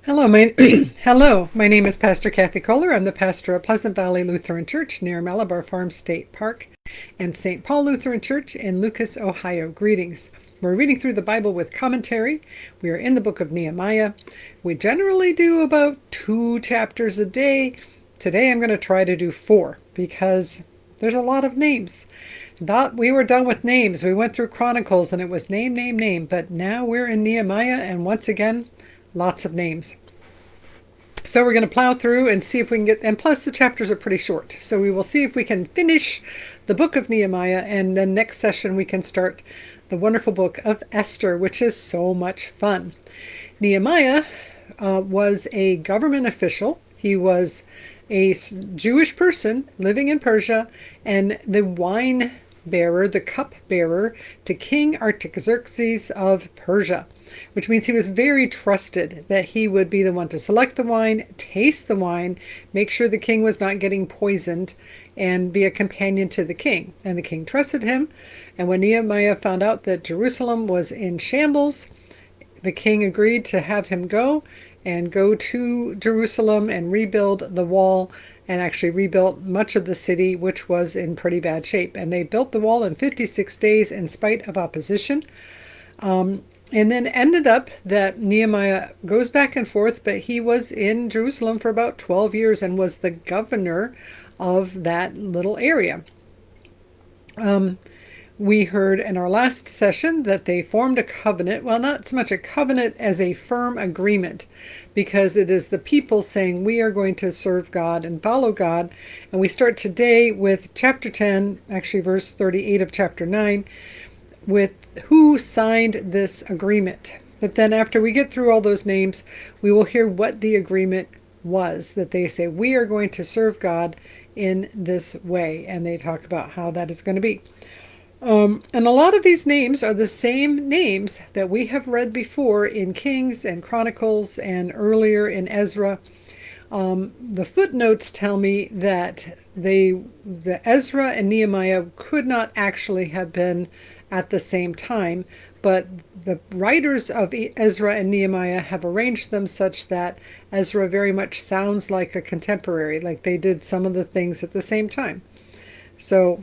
Hello, my name is Pastor Kathy Kollar. I'm the pastor of Pleasant Valley Lutheran Church near Malabar Farm State Park and St. Paul Lutheran Church in Lucas, Ohio. Greetings. We're reading through the Bible with commentary. We are in the book of Nehemiah. We generally do about 2 chapters a day. Today I'm going to try to do 4 because there's a lot of names. Thought we were done with names. We went through Chronicles and it was name, but now we're in Nehemiah and once again, lots of names. So we're going to plow through and see if we can get, and plus the chapters are pretty short. So we will see if we can finish the book of Nehemiah, and then next session we can start the wonderful book of Esther, which is so much fun. Nehemiah was a government official. He was a Jewish person living in Persia and the wine bearer, the cup bearer to King Artaxerxes of Persia, which means he was very trusted, that he would be the one to select the wine, taste the wine, make sure the king was not getting poisoned, and be a companion to the king. And the king trusted him. And when Nehemiah found out that Jerusalem was in shambles, the king agreed to have him go to Jerusalem and rebuild the wall, and actually rebuilt much of the city, which was in pretty bad shape. And they built the wall in 56 days in spite of opposition. And then ended up that Nehemiah goes back and forth, but he was in Jerusalem for about 12 years and was the governor of that little area. We heard in our last session that they formed a covenant. Well, not so much a covenant as a firm agreement, because it is the people saying, we are going to serve God and follow God. And we start today with chapter 10, actually verse 38 of chapter 9, with who signed this agreement. But then after we get through all those names, we will hear what the agreement was, that they say, we are going to serve God in this way. And they talk about how that is going to be. And a lot of these names are the same names that we have read before in Kings and Chronicles and earlier in Ezra. The footnotes tell me that the Ezra and Nehemiah could not actually have been at the same time, but the writers of Ezra and Nehemiah have arranged them such that Ezra very much sounds like a contemporary, like they did some of the things at the same time. So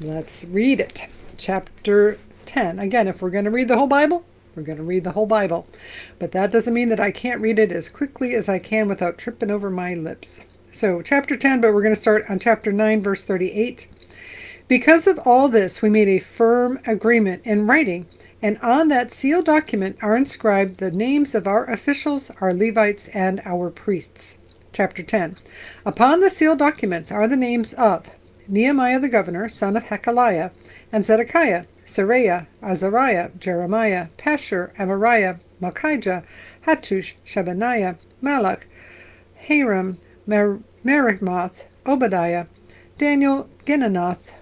let's read it. Chapter 10. Again, if we're going to read the whole Bible, we're going to read the whole Bible. But that doesn't mean that I can't read it as quickly as I can without tripping over my lips. So chapter 10, but we're going to start on chapter 9, verse 38. Because of all this, we made a firm agreement in writing, and on that sealed document are inscribed the names of our officials, our Levites, and our priests. Chapter 10. Upon the sealed documents are the names of Nehemiah the governor, son of Hakaliah, and Zedekiah, Seraiah, Azariah, Jeremiah, Pashur, Amariah, Malchijah, Hattush, Shebaniah, Malach, Haram, Merimoth, Obadiah, Daniel, Ginnathon,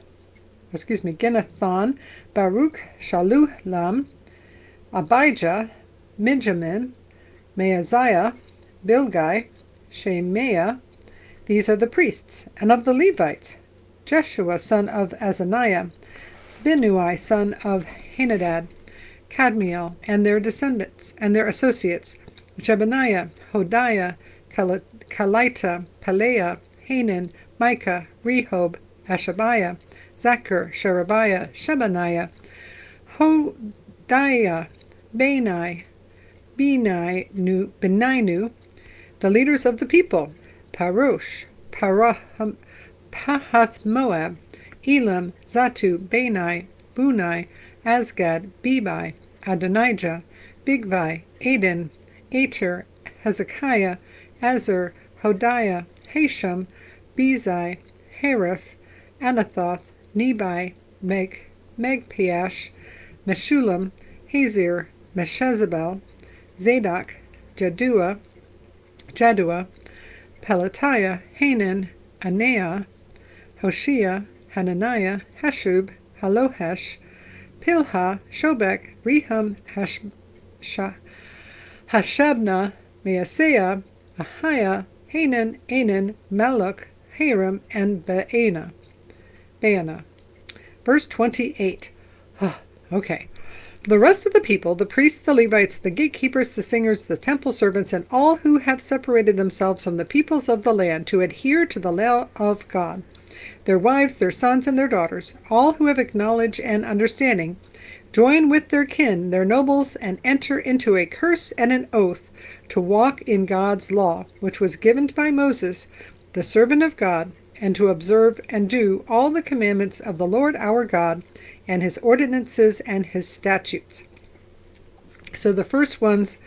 Baruch, Shallulam, Abijah, Mijamin, Maaziah, Bilgai, Shemaiah. These are the priests. And of the Levites, Jeshua, son of Azaniah, Binnui, son of Henadad, Kadmiel, and their descendants, and their associates, Jebaniah, Hodiah, Kalita, Peleah, Hanan, Micah, Rehob, Ashabiah, Zachar, Sherebiah, Shebaniah, Hodiah, Beninu, the leaders of the people, Parosh, Pahath Moab, Elam, Zatu, Bani, Bunai, Asgad, Bebai, Adonijah, Bigvai, Aden, Ater, Hezekiah, Azur, Hodiah, Hashem, Bezai, Hariph, Anathoth, Nebai, Megpiash, Meshulam, Hazir, Meshezabel, Zadok, Jadua, Pelatiah, Hanan, Anaiah, Hoshea, Hananiah, Hashub, Halohesh, Pilha, Shobek, Rehum, Hashabna, Maaseiah, Ahiah, Hanan, Anan, Maluk, Haram, and Baana. Verse 28. Okay. The rest of the people, the priests, the Levites, the gatekeepers, the singers, the temple servants, and all who have separated themselves from the peoples of the land to adhere to the law of God, their wives, their sons, and their daughters, all who have knowledge and understanding, join with their kin, their nobles, and enter into a curse and an oath to walk in God's law, which was given by Moses, the servant of God, and to observe and do all the commandments of the Lord our God, and his ordinances and his statutes. So the first ones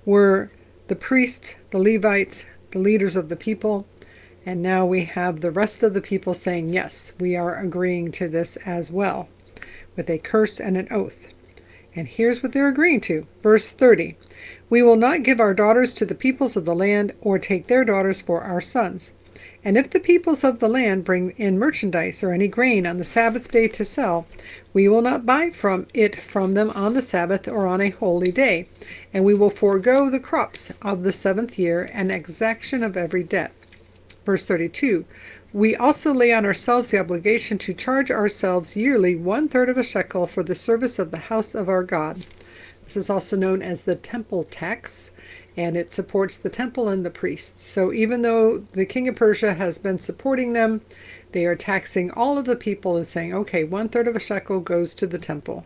were the priests, the Levites, the leaders of the people, and now we have the rest of the people saying, yes, we are agreeing to this as well, with a curse and an oath. And here's what they're agreeing to. Verse 30, we will not give our daughters to the peoples of the land, or take their daughters for our sons. And if the peoples of the land bring in merchandise or any grain on the Sabbath day to sell, we will not buy from them on the Sabbath or on a holy day, and we will forego the crops of the 7th year and exaction of every debt. Verse 32, we also lay on ourselves the obligation to charge ourselves yearly 1/3 of a shekel for the service of the house of our God. This is also known as the temple tax, and it supports the temple and the priests. So even though the king of Persia has been supporting them, they are taxing all of the people and saying, okay, 1/3 of a shekel goes to the temple.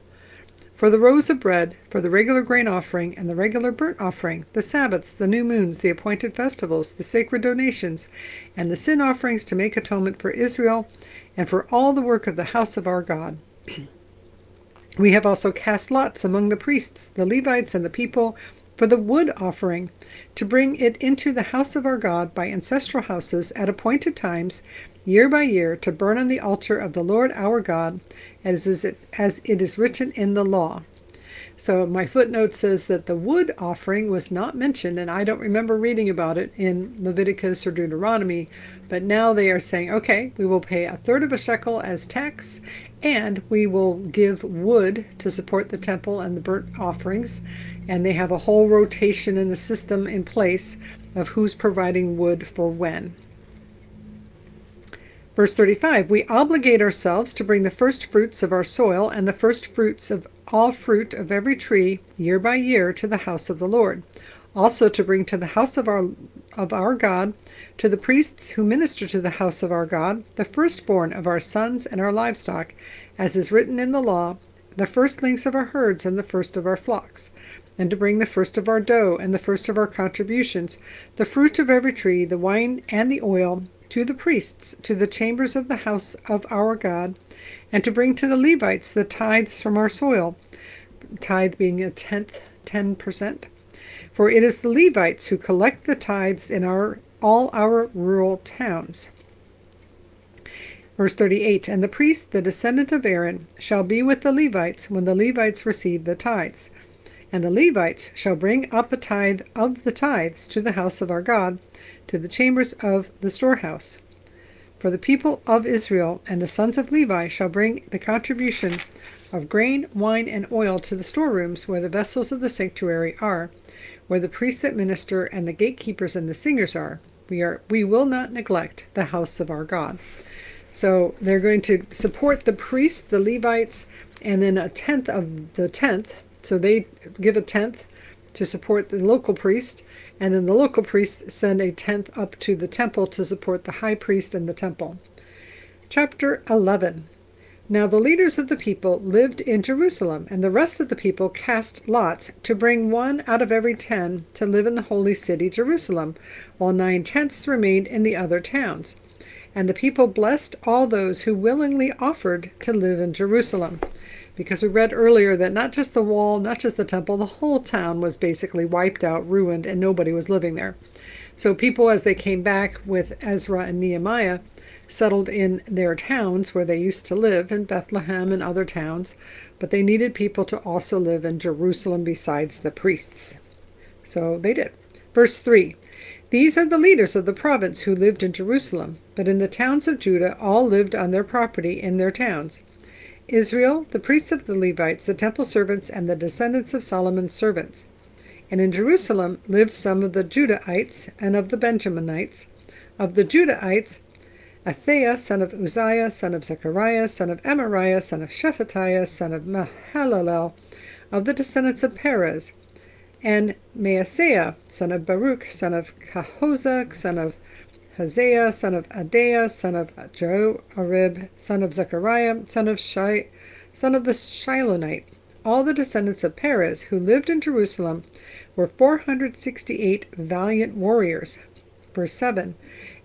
For the rows of bread, for the regular grain offering and the regular burnt offering, the Sabbaths, the new moons, the appointed festivals, the sacred donations, and the sin offerings to make atonement for Israel, and for all the work of the house of our God. We have also cast lots among the priests, the Levites, and the people for the wood offering, to bring it into the house of our God by ancestral houses at appointed times, year by year, to burn on the altar of the Lord our God, as it is written in the law. So my footnote says that the wood offering was not mentioned, and I don't remember reading about it in Leviticus or Deuteronomy, but now they are saying, okay, we will pay 1/3 of a shekel as tax, and we will give wood to support the temple and the burnt offerings, and they have a whole rotation in the system in place of who's providing wood for when. Verse 35, we obligate ourselves to bring the first fruits of our soil and the first fruits of all fruit of every tree year by year to the house of the Lord. Also to bring to the house of our God, to the priests who minister to the house of our God, the firstborn of our sons and our livestock, as is written in the law, the firstlings of our herds and the first of our flocks, and to bring the first of our dough and the first of our contributions, the fruit of every tree, the wine and the oil, to the priests, to the chambers of the house of our God, and to bring to the Levites the tithes from our soil, tithe being a tenth, 10%. For it is the Levites who collect the tithes in all our rural towns. Verse 38, and the priest, the descendant of Aaron, shall be with the Levites when the Levites receive the tithes. And the Levites shall bring up a tithe of the tithes to the house of our God, to the chambers of the storehouse. For the people of Israel and the sons of Levi shall bring the contribution of grain, wine, and oil to the storerooms where the vessels of the sanctuary are, where the priests that minister and the gatekeepers and the singers are. We will not neglect the house of our God. So they're going to support the priests, the Levites, and then 1/10 of the 10th. So they give 1/10 to support the local priest, and then the local priests send 1/10 up to the temple to support the high priest and the temple. Chapter 11. Now the leaders of the people lived in Jerusalem, and the rest of the people cast lots to bring 1 out of every 10 to live in the holy city Jerusalem, while 9/10 remained in the other towns. And the people blessed all those who willingly offered to live in Jerusalem. Because we read earlier that not just the wall, not just the temple, the whole town was basically wiped out, ruined, and nobody was living there. So people, as they came back with Ezra and Nehemiah, settled in their towns where they used to live, in Bethlehem and other towns, but they needed people to also live in Jerusalem besides the priests. So they did. Verse 3, these are the leaders of the province who lived in Jerusalem, but in the towns of Judah all lived on their property in their towns. Israel, the priests of the Levites, the temple servants, and the descendants of Solomon's servants. And in Jerusalem lived some of the Judahites and of the Benjaminites. Of the Judahites, Athaiah, son of Uzziah, son of Zechariah, son of Amariah, son of Shephatiah, son of Mahalalel, Of the descendants of Perez, and Maaseiah, son of Baruch, son of Kahozah, son of Haziah, son of Adaiah, son of Joarib, son of Zechariah, son of the Shilonite. All the descendants of Perez who lived in Jerusalem were 468 valiant warriors. Verse 7.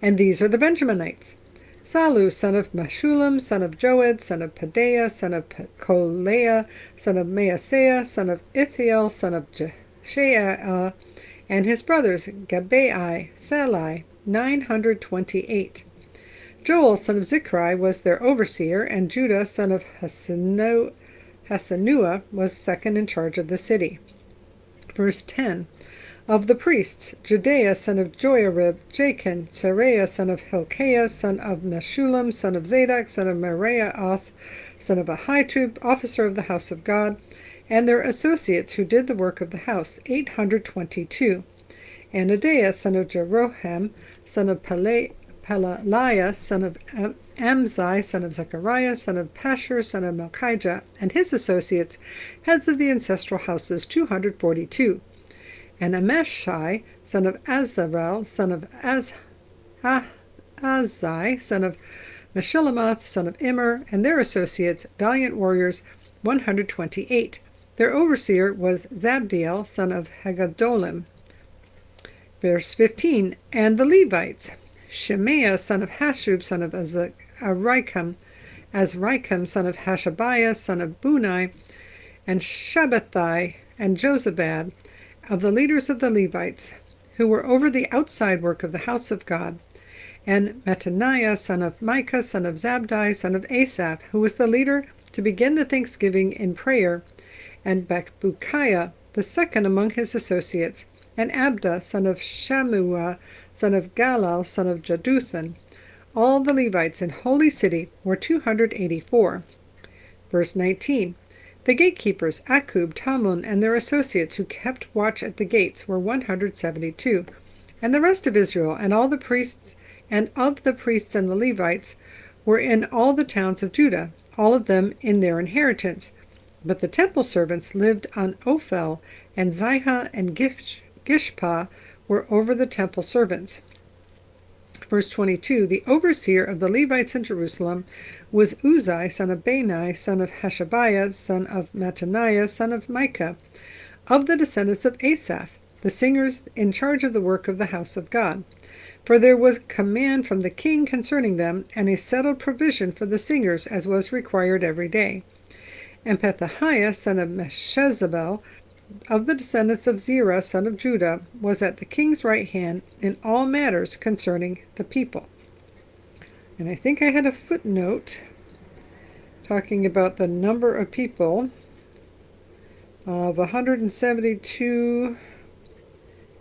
And these are the Benjaminites: Salu, son of Meshullam, son of Joed, son of Pedaiah, son of Kolaiah, son of Maaseiah, son of Ithiel, son of Jeshaiah, and his brothers Gabai, Salai, 928. Joel, son of Zichri, was their overseer, and Judah, son of Hasanua, was second in charge of the city. Verse 10. Of the priests, Jedaiah, son of Joarib, Jachin, Seraiah, son of Hilkiah, son of Meshullam, son of Zadok, son of Meraiah, son of Ahitub, officer of the house of God, and their associates who did the work of the house, 822. And Adaiah, son of Jeroham, son of Pelaliah, son of Amzai, son of Zechariah, son of Pashur, son of Malchijah, and his associates, heads of the ancestral houses, 242. And Amashai, son of Azarel, son of Azai, son of Meshillemoth, son of Immer, and their associates, valiant warriors, 128. Their overseer was Zabdiel, son of Haggadolim. Verse 15. And the Levites, Shemaiah, son of Hashub, son of Azrikam, son of Hashabiah, son of Bunai, and Shabbathai, and Jozabad, of the leaders of the Levites, who were over the outside work of the house of God, and Mattaniah, son of Micah, son of Zabdi, son of Asaph, who was the leader to begin the thanksgiving in prayer, and Bakbukiah, the second among his associates, and Abda, son of Shammua, son of Galal, son of Jeduthun. All the Levites in Holy City were 284. Verse 19. The gatekeepers, Akub, Talmon, and their associates who kept watch at the gates were 172. And the rest of Israel, and all the priests, and of the priests and the Levites, were in all the towns of Judah, all of them in their inheritance. But the temple servants lived on Ophel, and Zihah and Gishpah were over the temple servants. Verse 22, the overseer of the Levites in Jerusalem was Uzai, son of Bani, son of Hashabiah, son of Mattaniah, son of Micah, of the descendants of Asaph, the singers in charge of the work of the house of God. For there was command from the king concerning them, and a settled provision for the singers, as was required every day. And Pethahiah, son of Meshezabel, of the descendants of Zerah, son of Judah, was at the king's right hand in all matters concerning the people. And I think I had a footnote talking about the number of people of 172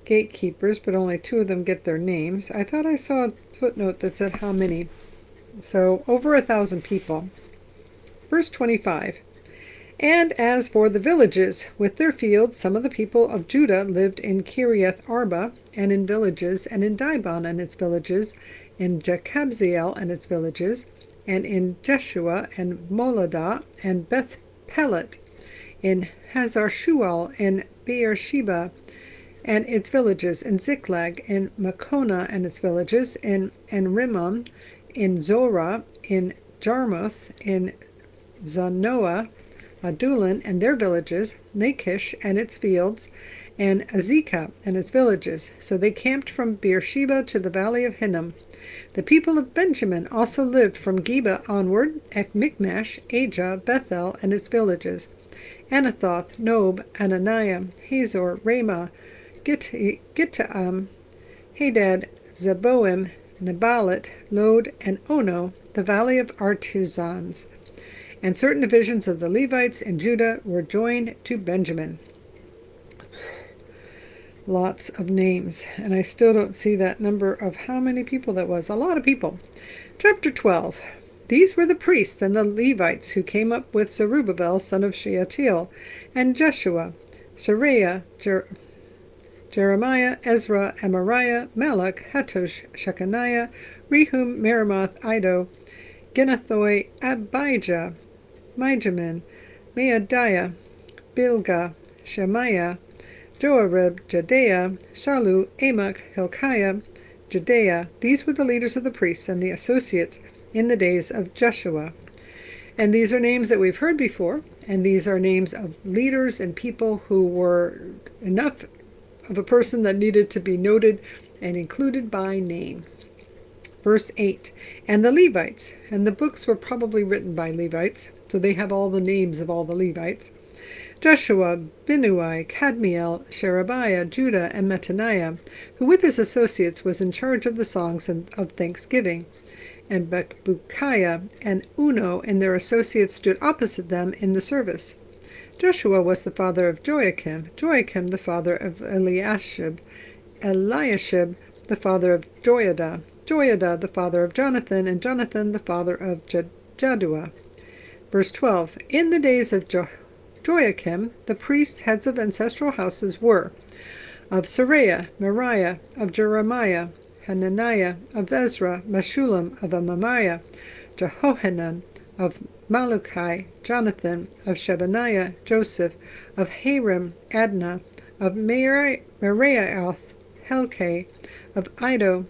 gatekeepers, but only 2 of them get their names. I thought I saw a footnote that said how many. So over 1,000 people. Verse 25. And as for the villages with their fields, some of the people of Judah lived in Kiriath Arba, and in villages, and in Dibon and its villages, in Jekabzeel and its villages, and in Jeshua, and Moladah, and Beth Pelet, in Hazar Shual, in Beersheba, and its villages, in Ziklag, in Makona and its villages, in Rimmon, in Zorah, in Jarmuth, in Zanoah, Adulam and their villages, Lachish and its fields, and Azekah and its villages. So they camped from Beersheba to the valley of Hinnom. The people of Benjamin also lived from Geba onward, at Michmash, Ajah, Bethel and its villages, Anathoth, Nob, Ananiah, Hazor, Ramah, Gittaim, Hadad, Zeboim, Nebalat, Lod, and Ono, the valley of artisans. And certain divisions of the Levites in Judah were joined to Benjamin. Lots of names, and I still don't see that number of how many people that was. A lot of people. Chapter 12. These were the priests and the Levites who came up with Zerubbabel, son of Shealtiel, and Jeshua, Seraiah, Jeremiah, Ezra, Amariah, Malach, Hattush, Shechaniah, Rehum, Meremoth, Iddo, Ginnathoi, Abijah, Mijamin, Maadiah, Bilgah, Shemaiah, Joarib, Jedaiah, Shalu, Amok, Hilkiah, Jedaiah. These were the leaders of the priests and the associates in the days of Jeshua. And these are names that we've heard before, and these are names of leaders and people who were enough of a person that needed to be noted and included by name. Verse 8, and the Levites, and the books were probably written by Levites, so they have all the names of all the Levites. Joshua, Binnui, Kadmiel, Sherebiah, Judah, and Mattaniah, who with his associates was in charge of the songs of thanksgiving. And Bakbukiah and Uno and their associates stood opposite them in the service. Joshua was the father of Joachim, Joachim the father of Eliashib, Eliashib the father of Joiada, Joiada the father of Jonathan, and Jonathan the father of Jaddua. Verse 12, in the days of Joachim, the priests, heads of ancestral houses, were of Seraiah, Meriah, of Jeremiah, Hananiah, of Ezra, Meshullam, of Amamiah, Jehohanan, of Maluchi, Jonathan, of Shebaniah, Joseph, of Harim, Adnah, of Meraiath, Helkai, of Iddo,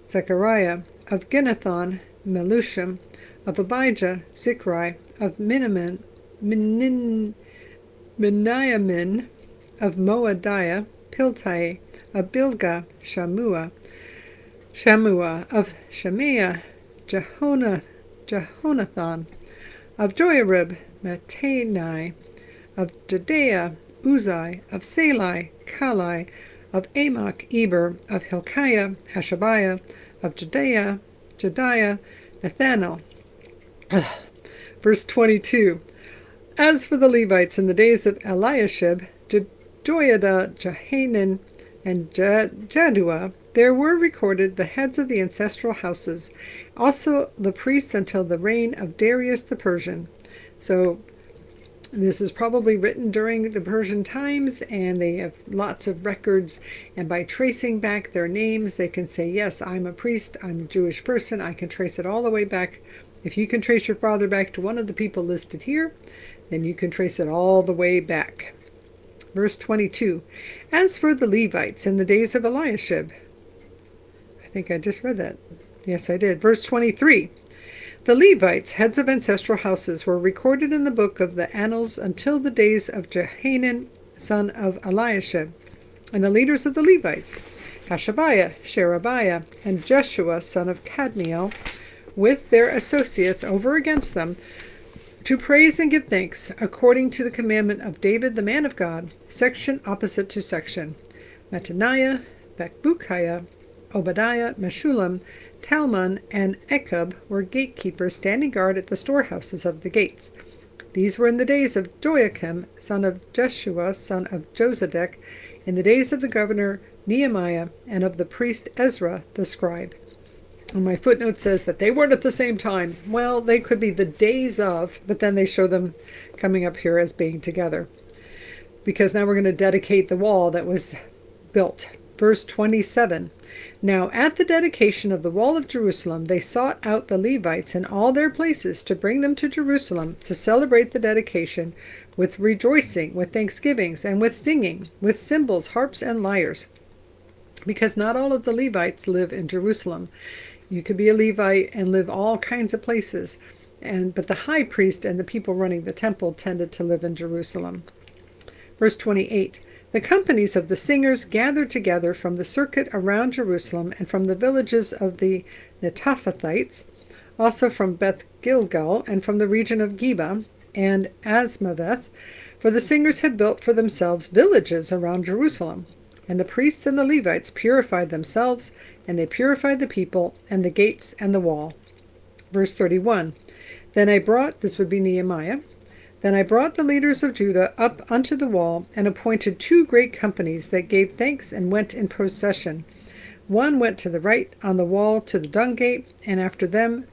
Zechariah, of Ginnathon, Melusham, of Abijah, Zichri, of Miniamin, of Moadiah, Piltai, of Bilgah, Shammua, of Shemaiah, Jehonathan, of Joarib, Mattani, of Jedaiah, Uzai, of Salai, Kalai, of Amok, Eber, of Hilkiah, Hashabiah, of Jedaiah, Nathanael. Verse 22, as for the Levites in the days of Eliashib, Joiada, Johanan, and Jaddua, there were recorded the heads of the ancestral houses, also the priests until the reign of Darius the Persian. So this is probably written during the Persian times, and they have lots of records, and by tracing back their names, they can say, yes, I'm a priest, I'm a Jewish person, I can trace it all the way back. If you can trace your father back to one of the people listed here, then you can trace it all the way back. Verse 22, as for the Levites in the days of Eliashib, I think I just read that. Yes, I did. Verse 23, the Levites, heads of ancestral houses, were recorded in the book of the annals until the days of Johanan, son of Eliashib, and the leaders of the Levites, Hashabiah, Sherebiah, and Jeshua, son of Kadmiel, with their associates over against them, to praise and give thanks, according to the commandment of David the man of God, section opposite to section. Mattaniah, Bakbukiah, Obadiah, Meshullam, Talmon, and Echab were gatekeepers standing guard at the storehouses of the gates. These were in the days of Joachim, son of Jeshua, son of Josedek, in the days of the governor Nehemiah, and of the priest Ezra the scribe. And my footnote says that they weren't at the same time. Well, they could be the days of, but then they show them coming up here as being together. Because now we're going to dedicate the wall that was built. Verse 27, now at the dedication of the wall of Jerusalem, they sought out the Levites in all their places to bring them to Jerusalem to celebrate the dedication with rejoicing, with thanksgivings, and with singing, with cymbals, harps, and lyres. Because not all of the Levites live in Jerusalem. You could be a Levite and live all kinds of places, but the high priest and the people running the temple tended to live in Jerusalem. Verse 28, the companies of the singers gathered together from the circuit around Jerusalem and from the villages of the Netophathites, also from Beth Gilgal and from the region of Geba and Asmaveth, for the singers had built for themselves villages around Jerusalem. And the priests and the Levites purified themselves, and they purified the people, and the gates, and the wall. Verse 31, then I brought, this would be Nehemiah, then I brought the leaders of Judah up unto the wall, and appointed 2 great companies that gave thanks and went in procession. One went to the right on the wall to the dung gate, and after them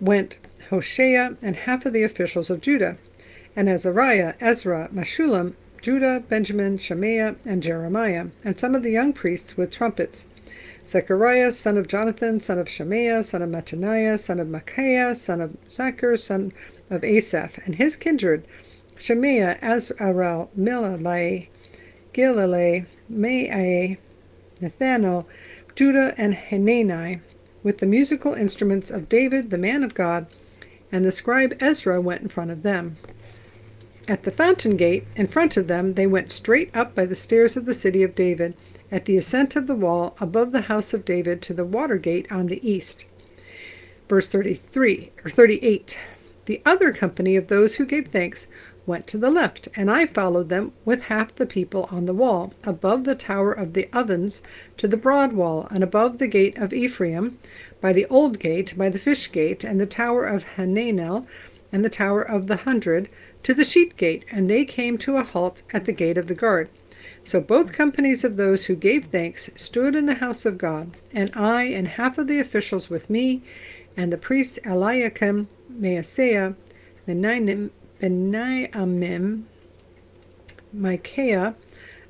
went Hoshea and half of the officials of Judah, and Azariah, Ezra, Meshullam, Judah, Benjamin, Shemaiah, and Jeremiah, and some of the young priests with trumpets. Zechariah, son of Jonathan, son of Shemaiah, son of Mattaniah, son of Micaiah, son of Zachar, son of Asaph, and his kindred, Shemaiah, Azarel, Milalai, Gilalai, Maai, Nathanael, Judah, and Hanani, with the musical instruments of David, the man of God, and the scribe Ezra went in front of them. At the fountain gate, in front of them, they went straight up by the stairs of the city of David, at the ascent of the wall, above the house of David, to the water gate on the east. Verse 38. The other company of those who gave thanks went to the left, and I followed them with half the people on the wall, above the tower of the ovens, to the broad wall, and above the gate of Ephraim, by the old gate, by the fish gate, and the tower of Hananel, and the tower of the 100, to the sheep gate, and they came to a halt at the gate of the guard. So both companies of those who gave thanks stood in the house of God, and I and half of the officials with me, and the priests Eliakim, Maaseiah, Benaiamim, Micaiah,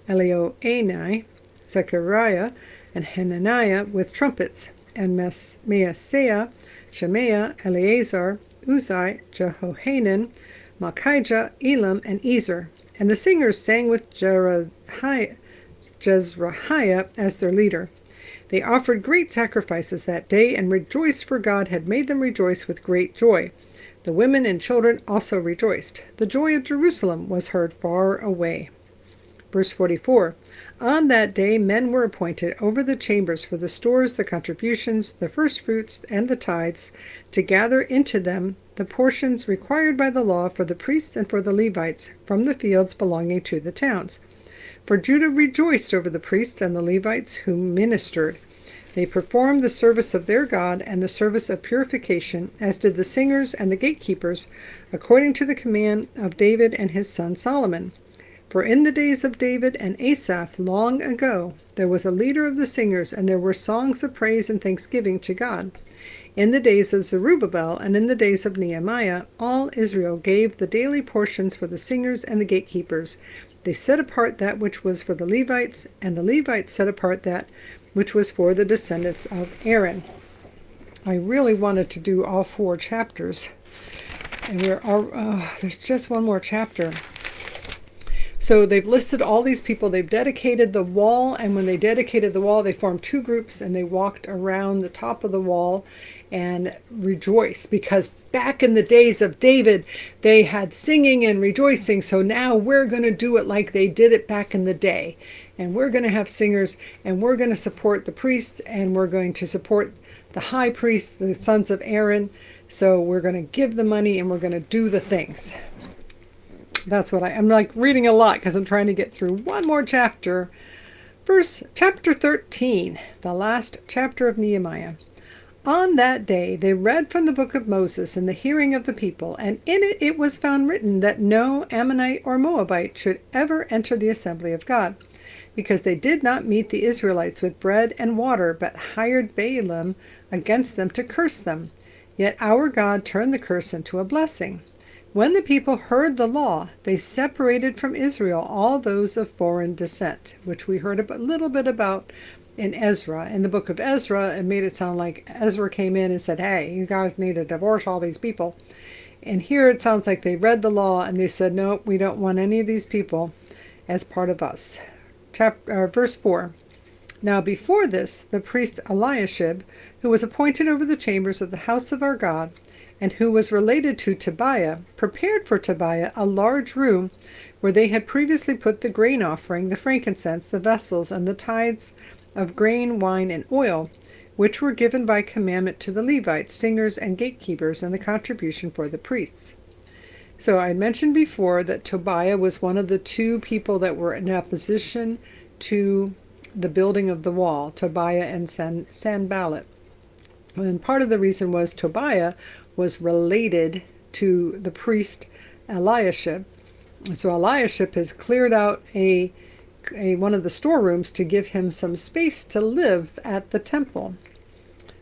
Elioenai, Zechariah, and Hananiah with trumpets, and Maaseiah, Shemaiah, Eleazar, Uzai, Jehohanan, Malchijah, Elam, and Ezer. And the singers sang with Jezrahiah as their leader. They offered great sacrifices that day and rejoiced, for God had made them rejoice with great joy. The women and children also rejoiced. The joy of Jerusalem was heard far away. Verse 44. On that day men were appointed over the chambers for the stores, the contributions, the firstfruits, and the tithes, to gather into them the portions required by the law for the priests and for the Levites from the fields belonging to the towns. For Judah rejoiced over the priests and the Levites who ministered. They performed the service of their God and the service of purification, as did the singers and the gatekeepers, according to the command of David and his son Solomon. For in the days of David and Asaph long ago, there was a leader of the singers, and there were songs of praise and thanksgiving to God. In the days of Zerubbabel and in the days of Nehemiah, all Israel gave the daily portions for the singers and the gatekeepers. They set apart that which was for the Levites, and the Levites set apart that which was for the descendants of Aaron. I really wanted to do all 4 chapters, and there's just one more chapter. So they've listed all these people. They've dedicated the wall, and when they dedicated the wall, they formed 2 groups, and they walked around the top of the wall and rejoiced, because back in the days of David, they had singing and rejoicing. So now we're going to do it like they did it back in the day. And we're going to have singers, and we're going to support the priests, and we're going to support the high priests, the sons of Aaron. So we're going to give the money, and we're going to do the things. That's what I'm like reading a lot because I'm trying to get through one more chapter. Chapter 13, the last chapter of Nehemiah. On that day they read from the book of Moses in the hearing of the people, and in it was found written that no Ammonite or Moabite should ever enter the assembly of God, because they did not meet the Israelites with bread and water, but hired Balaam against them to curse them. Yet our God turned the curse into a blessing. When the people heard the law, they separated from Israel all those of foreign descent, which we heard a little bit about in Ezra. In the book of Ezra, it made it sound like Ezra came in and said, hey, you guys need to divorce all these people. And here it sounds like they read the law and they said, no, we don't want any of these people as part of us. Verse 4. Now before this, the priest Eliashib, who was appointed over the chambers of the house of our God, and who was related to Tobiah, prepared for Tobiah a large room where they had previously put the grain offering, the frankincense, the vessels, and the tithes of grain, wine, and oil, which were given by commandment to the Levites, singers, and gatekeepers, and the contribution for the priests. So I mentioned before that Tobiah was one of the 2 people that were in opposition to the building of the wall, Tobiah and Sanballat. And part of the reason was Tobiah was related to the priest Eliashib. So Eliashib has cleared out one of the storerooms to give him some space to live at the temple.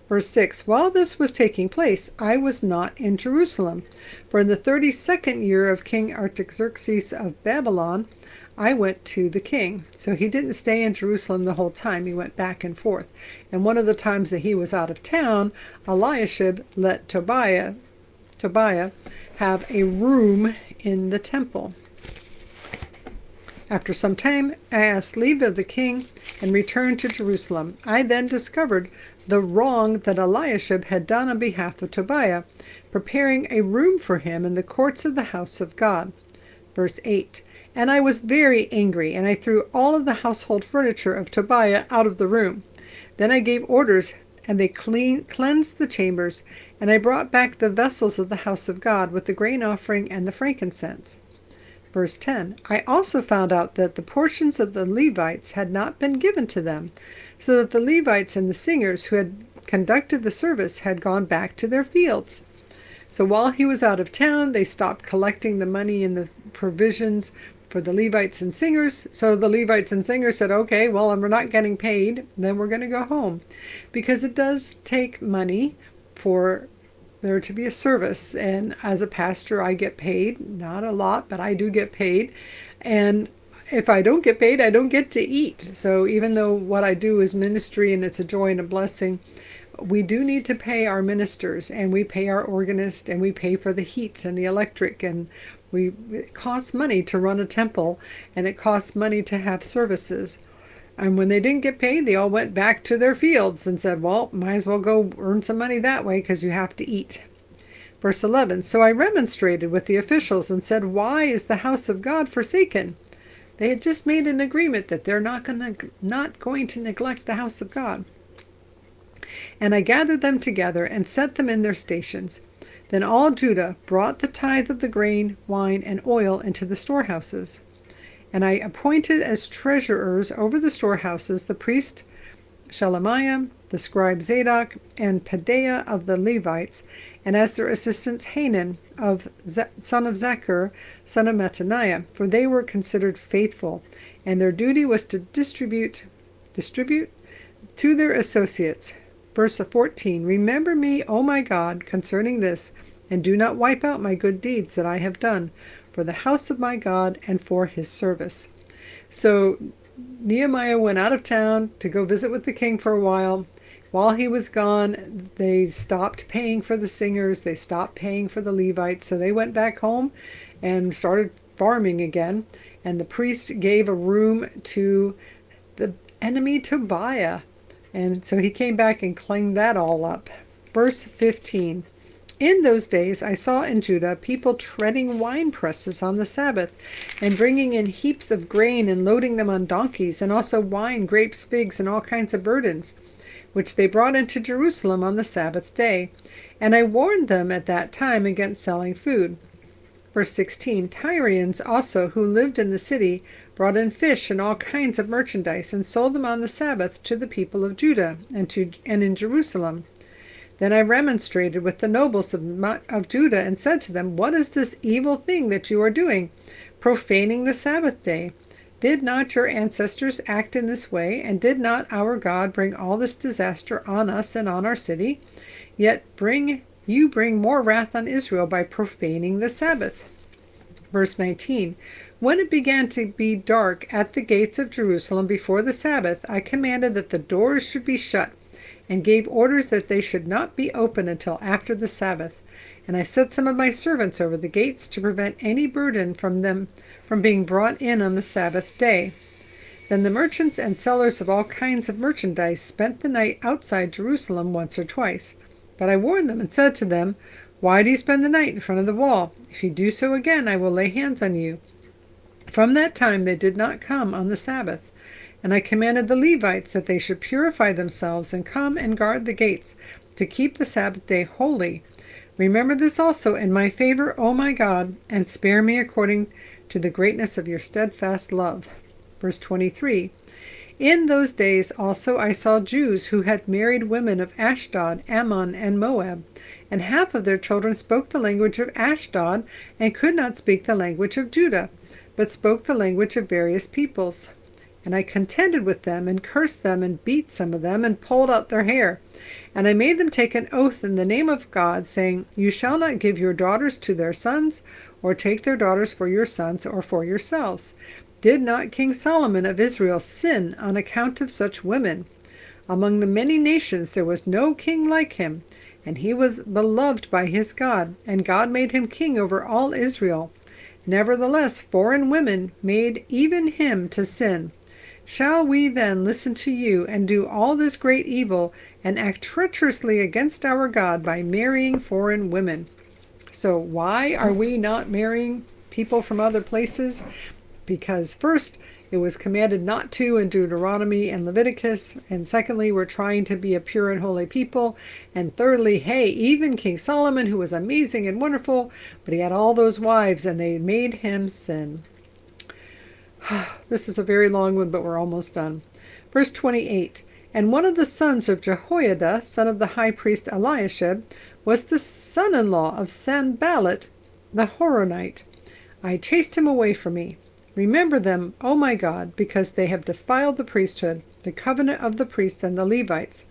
Verse 6, while this was taking place, I was not in Jerusalem, for in the 32nd year of King Artaxerxes of Babylon, I went to the king. So he didn't stay in Jerusalem the whole time. He went back and forth. And one of the times that he was out of town, Eliashib let Tobiah have a room in the temple. After some time, I asked leave of the king and returned to Jerusalem. I then discovered the wrong that Eliashib had done on behalf of Tobiah, preparing a room for him in the courts of the house of God. Verse 8. And I was very angry, and I threw all of the household furniture of Tobiah out of the room. Then I gave orders, and they cleansed the chambers, and I brought back the vessels of the house of God with the grain offering and the frankincense. Verse 10. I also found out that the portions of the Levites had not been given to them, so that the Levites and the singers who had conducted the service had gone back to their fields. So while he was out of town, they stopped collecting the money and the provisions for the Levites and singers. So the Levites and singers said, okay, well, we're not getting paid, then we're going to go home. Because it does take money for there to be a service. And as a pastor, I get paid. Not a lot, but I do get paid. And if I don't get paid, I don't get to eat. So even though what I do is ministry and it's a joy and a blessing, we do need to pay our ministers, and we pay our organist, and we pay for the heat and the electric, and it costs money to run a temple, and it costs money to have services. And when they didn't get paid, they all went back to their fields and said, well, might as well go earn some money that way because you have to eat. Verse 11, so I remonstrated with the officials and said, why is the house of God forsaken? They had just made an agreement that they're not going to neglect the house of God. And I gathered them together and set them in their stations. Then all Judah brought the tithe of the grain, wine, and oil into the storehouses. And I appointed as treasurers over the storehouses the priest Shelemiah, the scribe Zadok, and Pedaiah of the Levites, and as their assistants Hanan, son of Zachar, son of Mattaniah, for they were considered faithful, and their duty was to distribute to their associates. Verse 14, remember me, O my God, concerning this, and do not wipe out my good deeds that I have done for the house of my God and for his service. So Nehemiah went out of town to go visit with the king for a while. While he was gone, they stopped paying for the singers. They stopped paying for the Levites. So they went back home and started farming again. And the priest gave a room to the enemy Tobiah. And so he came back and cleaned that all up. Verse 15. In those days I saw in Judah people treading wine presses on the Sabbath, and bringing in heaps of grain and loading them on donkeys, and also wine, grapes, figs, and all kinds of burdens, which they brought into Jerusalem on the Sabbath day. And I warned them at that time against selling food. Verse 16, Tyrians also, who lived in the city, brought in fish and all kinds of merchandise, and sold them on the Sabbath to the people of Judah and in Jerusalem. Then I remonstrated with the nobles of Judah and said to them, what is this evil thing that you are doing, profaning the Sabbath day? Did not your ancestors act in this way, and did not our God bring all this disaster on us and on our city? Yet you bring more wrath on Israel by profaning the Sabbath. Verse 19, when it began to be dark at the gates of Jerusalem before the Sabbath, I commanded that the doors should be shut, and gave orders that they should not be opened until after the Sabbath. And I set some of my servants over the gates to prevent any burden from them from being brought in on the Sabbath day. Then the merchants and sellers of all kinds of merchandise spent the night outside Jerusalem once or twice. But I warned them and said to them, why do you spend the night in front of the wall? If you do so again, I will lay hands on you. From that time they did not come on the Sabbath. And I commanded the Levites that they should purify themselves and come and guard the gates, to keep the Sabbath day holy. Remember this also in my favor, O my God, and spare me according to the greatness of your steadfast love. Verse 23. In those days also I saw Jews who had married women of Ashdod, Ammon, and Moab, and half of their children spoke the language of Ashdod and could not speak the language of Judah, but spoke the language of various peoples. And I contended with them, and cursed them, and beat some of them, and pulled out their hair. And I made them take an oath in the name of God, saying, you shall not give your daughters to their sons, or take their daughters for your sons, or for yourselves. Did not King Solomon of Israel sin on account of such women? Among the many nations there was no king like him, and he was beloved by his God, and God made him king over all Israel. Nevertheless, foreign women made even him to sin. Shall we then listen to you and do all this great evil and act treacherously against our God by marrying foreign women? So why are we not marrying people from other places? Because first, it was commanded not to in Deuteronomy and Leviticus. And secondly, we're trying to be a pure and holy people. And thirdly, hey, even King Solomon, who was amazing and wonderful, but he had all those wives and they made him sin. This is a very long one, but we're almost done. Verse 28. And one of the sons of Jehoiada, son of the high priest Eliashib, was the son-in-law of Sanballat the Horonite. I chased him away from me. Remember them, O my God, because they have defiled the priesthood, the covenant of the priests and the Levites.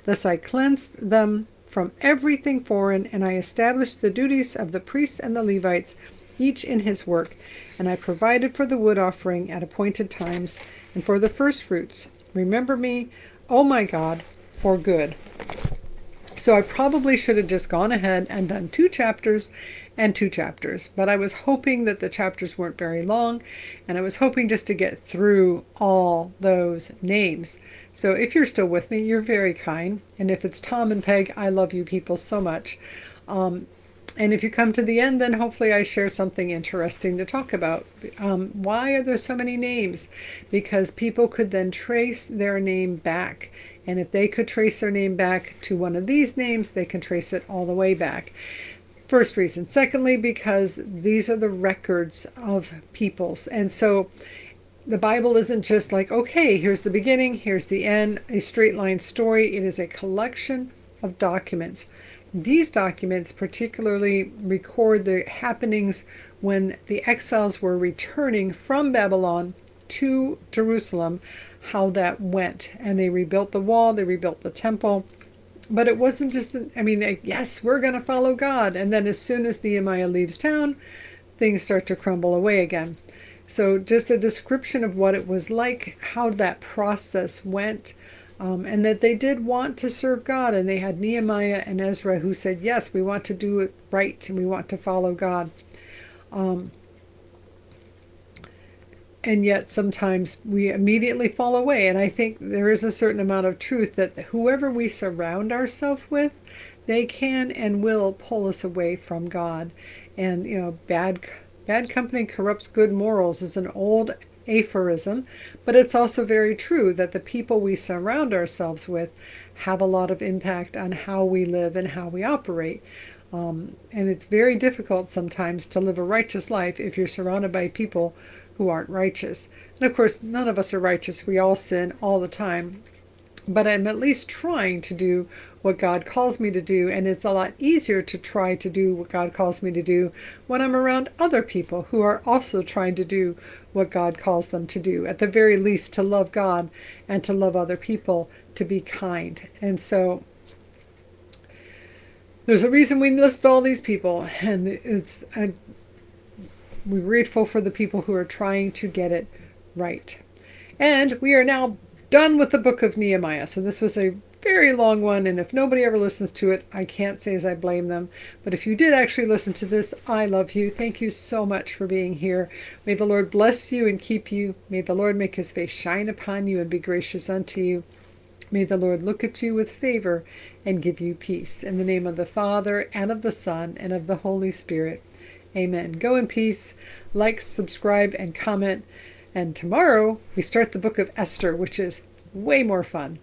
Thus I cleansed them from everything foreign, and I established the duties of the priests and the Levites, each in his work, and I provided for the wood offering at appointed times, and for the first fruits. Remember me, O my God, for good. So I probably should have just gone ahead and done 2 chapters and 2 chapters, but I was hoping that the chapters weren't very long, and I was hoping just to get through all those names. So if you're still with me, you're very kind, and if it's Tom and Peg, I love you people so much. And if you come to the end, then hopefully I share something interesting to talk about. Why are there so many names? Because people could then trace their name back. And if they could trace their name back to one of these names, they can trace it all the way back. First reason. Secondly, because these are the records of peoples. And so the Bible isn't just like, okay, here's the beginning, here's the end, a straight line story. It is a collection of documents. These documents particularly record the happenings when the exiles were returning from Babylon to Jerusalem, how that went. And they rebuilt the wall, they rebuilt the temple. But it wasn't just, yes, we're going to follow God. And then as soon as Nehemiah leaves town, things start to crumble away again. So just a description of what it was like, how that process went. And that they did want to serve God, and they had Nehemiah and Ezra who said, yes, we want to do it right, and we want to follow God. And yet sometimes we immediately fall away, and I think there is a certain amount of truth that whoever we surround ourselves with, they can and will pull us away from God. And, bad company corrupts good morals is an old aphorism, but it's also very true that the people we surround ourselves with have a lot of impact on how we live and how we operate. And it's very difficult sometimes to live a righteous life if you're surrounded by people who aren't righteous. And of course, none of us are righteous. We all sin all the time. But I'm at least trying to do what God calls me to do, and it's a lot easier to try to do what God calls me to do when I'm around other people who are also trying to do what God calls them to do. At the very least, to love God and to love other people, to be kind. And so there's a reason we list all these people, and we're grateful for the people who are trying to get it right. And we are now done with the book of Nehemiah. So this was a very long one, and if nobody ever listens to it, I can't say as I blame them. But if you did actually listen to this, I love you. Thank you so much for being here. May the Lord bless you and keep you. May the Lord make his face shine upon you and be gracious unto you. May the Lord look at you with favor and give you peace. In the name of the Father, and of the Son, and of the Holy Spirit. Amen. Go in peace. Like, subscribe, and comment. And tomorrow we start the book of Esther, which is way more fun.